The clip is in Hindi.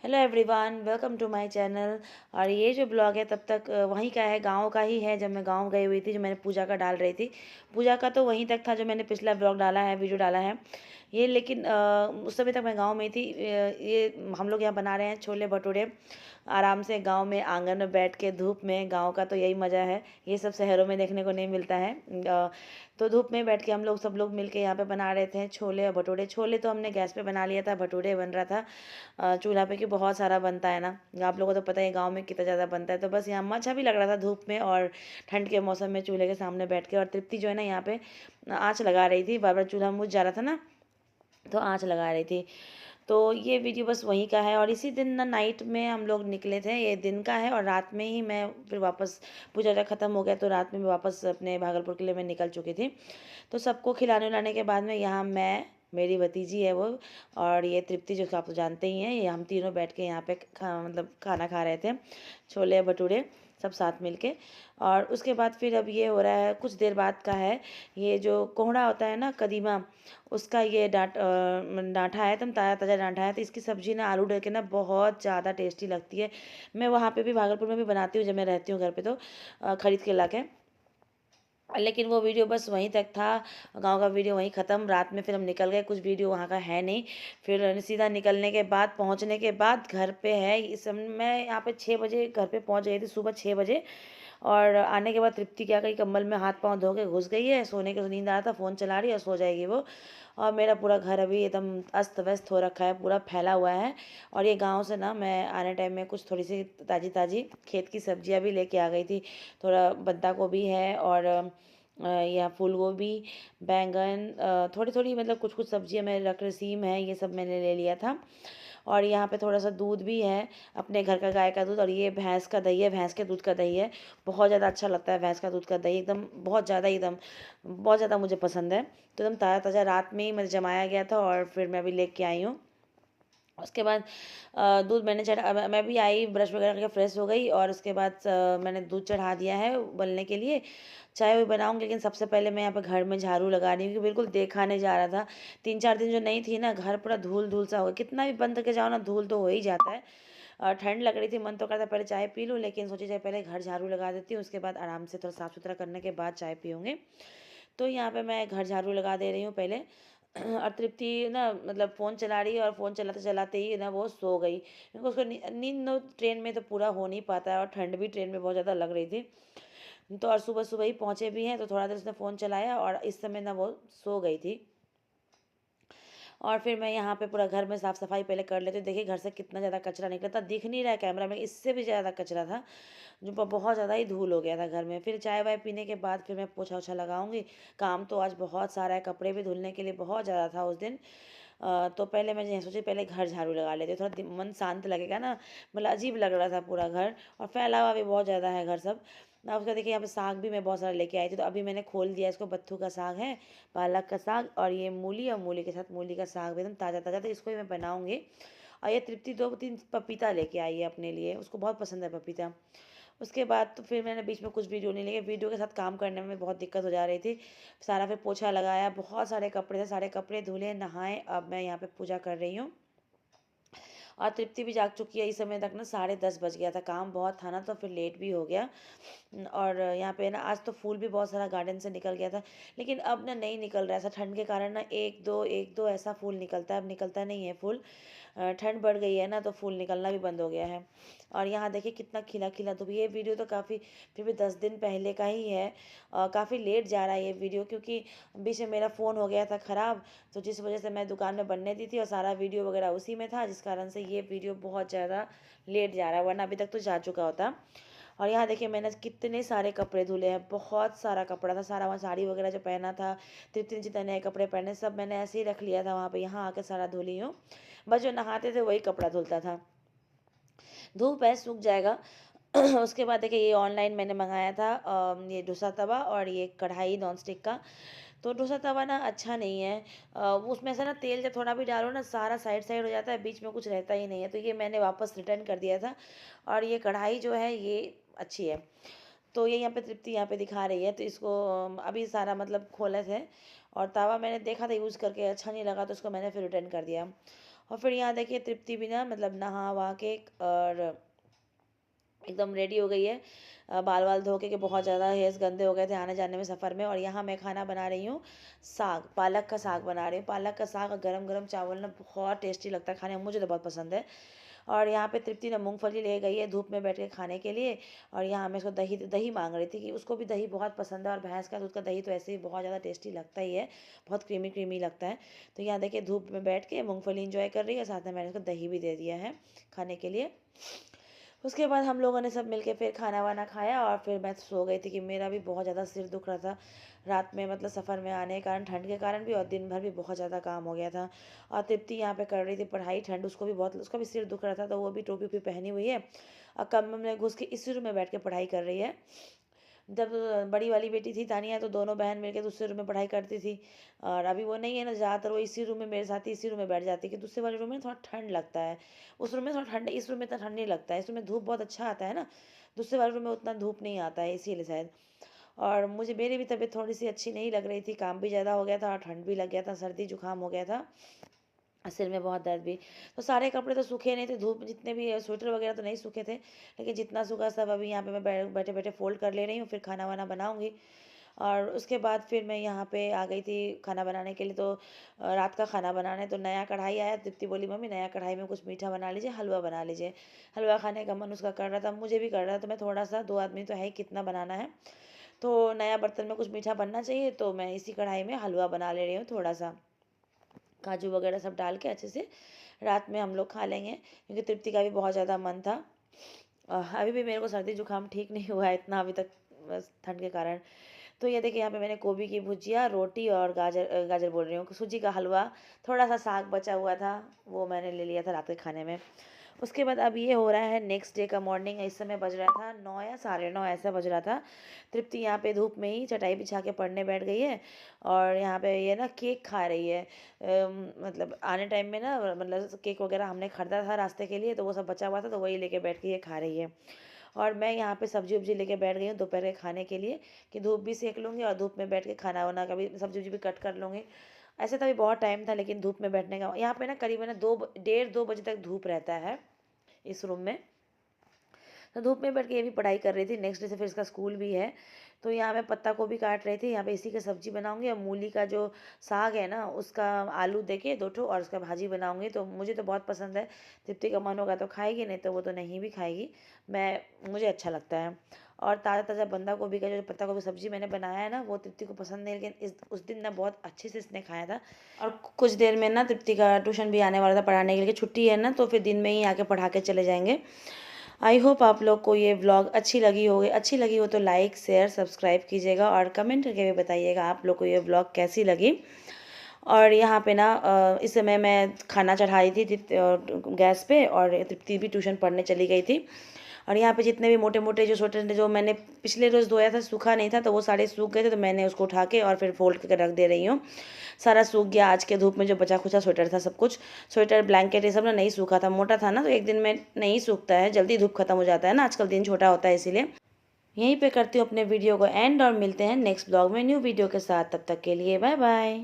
Hello everyone, welcome to my channel. और ये जो ब्लॉग है तब तक वहीं का है, गांव का ही है। जब मैं गांव गई हुई थी, जो मैंने पूजा का डाल रही थी, पूजा का तो वहीं तक था जो मैंने पिछला ब्लॉग डाला है, वीडियो डाला है ये। लेकिन उस समय तक मैं गांव में थी। ये हम लोग यहाँ बना रहे हैं छोले भटूरे आराम से गांव में, आंगन में बैठ के धूप में। गांव का तो यही मज़ा है, ये सब शहरों में देखने को नहीं मिलता है। तो धूप में बैठ के हम लोग सब लोग मिलके यहाँ पे बना रहे थे छोले और भटूरे। छोले तो हमने गैस पे बना लिया था, भटूरे बन रहा था चूल्हा पे, कि बहुत सारा बनता है ना। आप लोगों को तो पता है गांव में कितना ज़्यादा बनता है। तो बस यहाँ अच्छा भी लग रहा था धूप में और ठंड के मौसम में चूल्हे के सामने बैठ के। और तृप्ति जो है ना यहाँ पे आँच लगा रही थी, बार बार चूल्हा मुझ जा रहा था ना, तो आँच लगा रही थी। तो ये वीडियो बस वहीं का है। और इसी दिन ना नाइट में हम लोग निकले थे, ये दिन का है। और रात में ही मैं फिर वापस, पूजा वूजा ख़त्म हो गया तो रात में मैं वापस अपने भागलपुर के लिए मैं निकल चुकी थी। तो सबको खिलाने उलाने के बाद में यहाँ मैं, मेरी भतीजी है वो, और ये तृप्ति जो आप तो जानते ही हैं, ये हम तीनों बैठ के यहाँ पे मतलब खाना खा रहे थे, छोले भटूरे सब साथ मिलके। और उसके बाद फिर अब ये हो रहा है, कुछ देर बाद का है, ये जो कोहड़ा होता है ना, कदीमा, उसका ये डांठा है, एकदम ताज़ा ताज़ा डांठा है। तो इसकी सब्ज़ी ना आलू डल के ना बहुत ज़्यादा टेस्टी लगती है। मैं वहाँ पे भी भागलपुर में भी बनाती हूँ जब मैं रहती हूँ घर पे, तो ख़रीद के ला के। लेकिन वो वीडियो बस वहीं तक था, गांव का वीडियो वहीं ख़त्म। रात में फिर हम निकल गए, कुछ वीडियो वहाँ का है नहीं। फिर सीधा निकलने के बाद, पहुँचने के बाद घर पे है इस समय, मैं यहाँ पे 6 बजे घर पे पहुँच गई थी, सुबह 6 बजे। और आने के बाद तृप्ति क्या कही, कंबल में हाथ पाँव धो के घुस गई है सोने के, नींद आ रहा था, फ़ोन चला रही है और सो जाएगी वो। और मेरा पूरा घर अभी एकदम अस्त व्यस्त हो रखा है, पूरा फैला हुआ है। और ये गांव से ना मैं आने टाइम में कुछ थोड़ी सी ताज़ी ताज़ी खेत की सब्जियां भी लेके आ गई थी। थोड़ा बंदा गोभी है, और यहाँ फूल गोभी, बैंगन, थोड़ी थोड़ी मतलब कुछ कुछ सब्जियां मैं रख रही, सीम है, ये सब मैंने ले लिया था। और यहाँ पे थोड़ा सा दूध भी है, अपने घर का गाय का दूध। और ये भैंस का दही है, भैंस के दूध का दही है, बहुत ज़्यादा अच्छा लगता है भैंस का दूध का दही, एकदम बहुत ज़्यादा, एकदम बहुत ज़्यादा मुझे पसंद है। तो एकदम ताज़ा ताज़ा रात में ही मुझे जमाया गया था, और फिर मैं भी लेके आई हूँ। उसके बाद दूध मैंने चढ़ा, मैं भी आई, ब्रश वगैरह करके फ्रेश हो गई। और उसके बाद मैंने दूध चढ़ा दिया है उबलने के लिए, चाय भी बनाऊंगी। लेकिन सबसे पहले मैं यहाँ पे घर में झाड़ू लगा रही हूँ, क्योंकि बिल्कुल देखा नहीं जा रहा था। 3-4 दिन जो नहीं थी ना, घर पूरा धूल धूल सा हो गया। कितना भी बंद करके जाओ ना, धूल तो हो ही जाता है। ठंड लग रही थी, मन तो करता पहले चाय पी लूँ, लेकिन सोची चाहे पहले घर झाड़ू लगा देती हूँ, उसके बाद आराम से थोड़ा साफ़ सुथरा करने के बाद चाय पीऊँगी। तो यहाँ पे मैं घर झाड़ू लगा दे रही हूँ पहले। और तृप्ति ना मतलब फ़ोन चला रही है, और फ़ोन चलाते चलाते ही ना वो सो गई, क्योंकि उसको नींद no, ट्रेन में तो पूरा हो नहीं पाता है, और ठंड भी ट्रेन में बहुत ज़्यादा लग रही थी। तो और सुबह सुबह ही पहुँचे भी हैं, तो थोड़ा देर उसने फ़ोन चलाया, और इस समय ना वो सो गई थी। और फिर मैं यहाँ पे पूरा घर में साफ़ सफाई पहले कर लेती हूँ। देखिए घर से कितना ज़्यादा कचरा निकला था, दिख नहीं रहा है कैमरा में, इससे भी ज़्यादा कचरा था, जो बहुत ज़्यादा ही धूल हो गया था घर में। फिर चाय वाय पीने के बाद फिर मैं पोछा ओछा लगाऊंगी। काम तो आज बहुत सारा है, कपड़े भी धुलने के लिए बहुत ज़्यादा था उस दिन। तो पहले मैं ये सोची पहले घर झाड़ू लगा लेती हूँ, थोड़ा मन शांत लगेगा ना। मतलब अजीब लग रहा था पूरा घर, और फैला हुआ भी बहुत ज़्यादा है घर सब। अब उसका देखिए यहाँ पे साग भी मैं बहुत सारा लेके आई थी, तो अभी मैंने खोल दिया इसको। बत्थू का साग है, पालक का साग, और ये मूली, और मूली के साथ मूली का साग भी एकदम ताज़ा ताज़ा, तो इसको ही मैं बनाऊँगी। और ये तृप्ति 2-3 पपीता लेके आई है अपने लिए, उसको बहुत पसंद है पपीता। उसके बाद तो फिर मैंने बीच में कुछ वीडियो नहीं लिए, वीडियो के साथ काम करने में बहुत दिक्कत हो जा रही थी। सारा फिर पोछा लगाया, बहुत सारे कपड़े थे, सारे कपड़े धुले, नहाए, अब मैं यहाँ पे पूजा कर रही हूँ। और तृप्ति भी जाग चुकी है इस समय तक ना, 10:30 बज गया था, काम बहुत था ना, तो फिर लेट भी हो गया। और यहाँ पे ना आज तो फूल भी बहुत सारा गार्डन से निकल गया था, लेकिन अब ना नहीं निकल रहा है ऐसा, ठंड के कारण ना एक दो ऐसा फूल निकलता है, अब निकलता नहीं है फूल। ठंड बढ़ गई है ना, तो फूल निकलना भी बंद हो गया है। और यहाँ देखिए कितना खिला खिला धूप। ये वीडियो तो काफ़ी, फिर भी 10 दिन पहले का ही है। काफ़ी लेट जा रहा है ये वीडियो, क्योंकि बीच में मेरा फ़ोन हो गया था ख़राब, तो जिस वजह से मैं दुकान में बनने दी थी, और सारा वीडियो वगैरह उसी में था, जिस कारण से ये वीडियो बहुत ज़्यादा लेट जा रहा है, वरना अभी तक तो जा चुका होता। और यहाँ देखिए मैंने कितने सारे कपड़े धुले हैं, बहुत सारा कपड़ा था, सारा वहाँ साड़ी वगैरह जो पहना था, तितली जितने नए कपड़े पहने, सब मैंने ऐसे ही रख लिया था वहाँ पे। यहाँ आके सारा धुली हूँ, बस जो नहाते थे वही कपड़ा धुलता था। धूप है, सूख जाएगा। उसके बाद देखिए ये ऑनलाइन मैंने मंगाया था, ये डोसा तवा और ये कढ़ाई नॉन स्टिक का। तो डोसा तवा ना अच्छा नहीं है। उसमें से ना तेल जब थोड़ा भी डालो ना, सारा साइड साइड हो जाता है, बीच में कुछ रहता ही नहीं है, तो ये मैंने वापस रिटर्न कर दिया था। और ये कढ़ाई जो है ये अच्छी है। तो ये यहाँ पे तृप्ति यहाँ पे दिखा रही है, तो इसको अभी सारा मतलब खोले थे। और तवा मैंने देखा था यूज़ करके, अच्छा नहीं लगा, तो उसको मैंने फिर रिटर्न कर दिया। और फिर यहाँ देखिए तृप्ति भी ना मतलब नहा वहा के और एकदम रेडी हो गई है। बाल वाल धो के बहुत ज़्यादा हेयर्स गंदे हो गए थे आने जाने में सफ़र में। और यहाँ मैं खाना बना रही हूँ साग, पालक का साग बना रही हूँ। पालक का साग और गरम गरम चावल ना बहुत टेस्टी लगता है खाने में, मुझे तो बहुत पसंद है। और यहाँ पे तृप्ति ने मूंगफली ले गई है धूप में बैठ के खाने के लिए। और यहाँ मैं इसको दही दही मांग रही थी कि उसको भी दही बहुत पसंद है, और भैंस का दूध का दही तो ऐसे ही बहुत ज़्यादा टेस्टी लगता ही है, बहुत क्रीमी क्रीमी लगता है। तो यहाँ देखिए धूप में बैठ के मूंगफली इंजॉय कर रही है, साथ में मैंने उसको दही भी दे दिया है खाने के लिए। उसके बाद हम लोगों ने सब मिलके फिर खाना वाना खाया और फिर मैं सो गई थी कि मेरा भी बहुत ज़्यादा सिर दुख रहा था रात में, मतलब सफ़र में आने के कारण, ठंड के कारण भी, और दिन भर भी बहुत ज़्यादा काम हो गया था। और तृप्ति यहाँ पे कर रही थी पढ़ाई, ठंड उसको भी बहुत, उसका भी सिर दुख रहा था, तो वो भी टोपी ओपी पहनी हुई है और कमरे में घुस के इसी रूम में बैठ के पढ़ाई कर रही है। जब बड़ी वाली बेटी थी तानिया तो दोनों बहन मिलकर दूसरे रूम में पढ़ाई करती थी, और अभी वो नहीं है ना, ज़्यादातर वो इसी रूम में मेरे साथ ही इसी रूम में बैठ जाती है कि दूसरे वाले रूम में थोड़ा ठंड लगता है, उस रूम में थोड़ा ठंड, इस रूम में इतना ठंड नहीं लगता है, इस रूम में धूप बहुत अच्छा आता है ना, दूसरे वाले रूम में उतना धूप नहीं आता है इसीलिए शायद। और मुझे मेरी भी तबीयत थोड़ी सी अच्छी नहीं लग रही थी, काम भी ज़्यादा हो गया था और ठंड भी लग गया था, सर्दी जुकाम हो गया था, सिर में बहुत दर्द भी। तो सारे कपड़े तो सूखे नहीं थे, धूप जितने भी स्वेटर वगैरह तो नहीं सूखे थे, लेकिन जितना सूखा सब अभी यहाँ पे मैं बैठे बैठे फोल्ड कर ले रही हूँ, फिर खाना वाना बनाऊँगी। और उसके बाद फिर मैं यहाँ पे आ गई थी खाना बनाने के लिए, तो रात का खाना बनाने, तो नया कढ़ाई आया, तृप्ति बोली मम्मी नया कढ़ाई में कुछ मीठा बना लीजिए, हलवा बना लीजिए। हलवा खाने का मन उसका कर रहा था, मुझे भी कर रहा था, तो मैं थोड़ा सा, 2 आदमी तो है ही, कितना बनाना है, तो नया बर्तन में कुछ मीठा बनना चाहिए, तो मैं इसी कढ़ाई में हलवा बना ले रही हूँ, थोड़ा सा काजू वगैरह सब डाल के अच्छे से, रात में हम लोग खा लेंगे, क्योंकि तृप्ति का भी बहुत ज़्यादा मन था। अभी भी मेरे को सर्दी जुकाम ठीक नहीं हुआ है इतना अभी तक, बस ठंड के कारण। तो ये देखिए यहाँ पे मैंने गोभी की भुजिया, रोटी और गाजर बोल रही हूँ, सूजी का हलवा, थोड़ा सा साग बचा हुआ था, वो मैंने ले लिया था रात के खाने में। उसके बाद अब ये हो रहा है नेक्स्ट डे का मॉर्निंग, इस समय बज रहा था 9 या 9:30 ऐसा बज रहा था। तृप्ति यहाँ पे धूप में ही चटाई बिछा के पढ़ने बैठ गई है, और यहाँ पे ये ना केक खा रही है। मतलब आने टाइम में ना, मतलब केक वगैरह हमने खरीदा था रास्ते के लिए, तो वो सब बचा हुआ था, तो वही लेके बैठ के ये खा रही है। और मैं यहाँ पे सब्जी उब्जी लेके बैठ गई हूँ दोपहर के खाने के लिए, कि धूप भी सेक लूँगी और धूप में बैठ के खाना वाना का भी, सब्जी उब्जी भी कट कर लूँगी। ऐसे तो अभी बहुत टाइम था, लेकिन धूप में बैठने का यहाँ पे ना करीबन ना 2 बजे तक धूप रहता है इस रूम में। तो धूप में बैठ के ये भी पढ़ाई कर रही थी, नेक्स्ट डे से फिर इसका स्कूल भी है। तो यहाँ मैं पत्ता गोभी काट रही थी, यहाँ पे इसी की सब्जी बनाऊंगी, और मूली का जो साग है ना उसका आलू देके 2 ठो और उसका भाजी बनाऊंगी। तो मुझे तो बहुत पसंद है, तृप्ति का मन होगा तो खाएगी, नहीं तो वो तो नहीं भी खाएगी, मुझे अच्छा लगता है। और ताज़ा ताज़ा बंदा गोभी का जो पत्ता गोभी सब्जी मैंने बनाया है ना, वो तृप्ति को पसंद नहीं, लेकिन उस दिन ना बहुत अच्छे से इसने खाया था। और कुछ देर में ना तृप्ति का ट्यूशन भी आने वाला था पढ़ाने के लिए, छुट्टी है ना, तो फिर दिन में ही आके पढ़ा के चले जाएंगे। आई होप आप लोग को ये व्लॉग अच्छी लगी हो तो लाइक शेयर सब्सक्राइब कीजिएगा, और कमेंट करके भी बताइएगा आप लोग को ये व्लॉग कैसी लगी। और यहाँ पे ना इस समय मैं खाना चढ़ाई थी गैस पे, और तृप्ति भी ट्यूशन पढ़ने चली गई थी। और यहाँ पे जितने भी मोटे मोटे जो स्वेटर जो मैंने पिछले रोज़ धोया था, सूखा नहीं था, तो वो सारे सूख गए थे, तो मैंने उसको उठा के और फिर फोल्ड करके रख दे रही हूँ। सारा सूख गया आज के धूप में, जो बचा खुचा स्वेटर था सब कुछ, स्वेटर ब्लैंकेट ये सब ना नहीं सूखा था, मोटा था ना, तो एक दिन में नहीं सूखता है, जल्दी धूप खत्म हो जाता है ना, आजकल दिन छोटा होता है इसीलिए। यहीं पे करती हूँ अपने वीडियो को एंड, और मिलते हैं नेक्स्ट ब्लॉग में न्यू वीडियो के साथ, तब तक के लिए बाय बाय।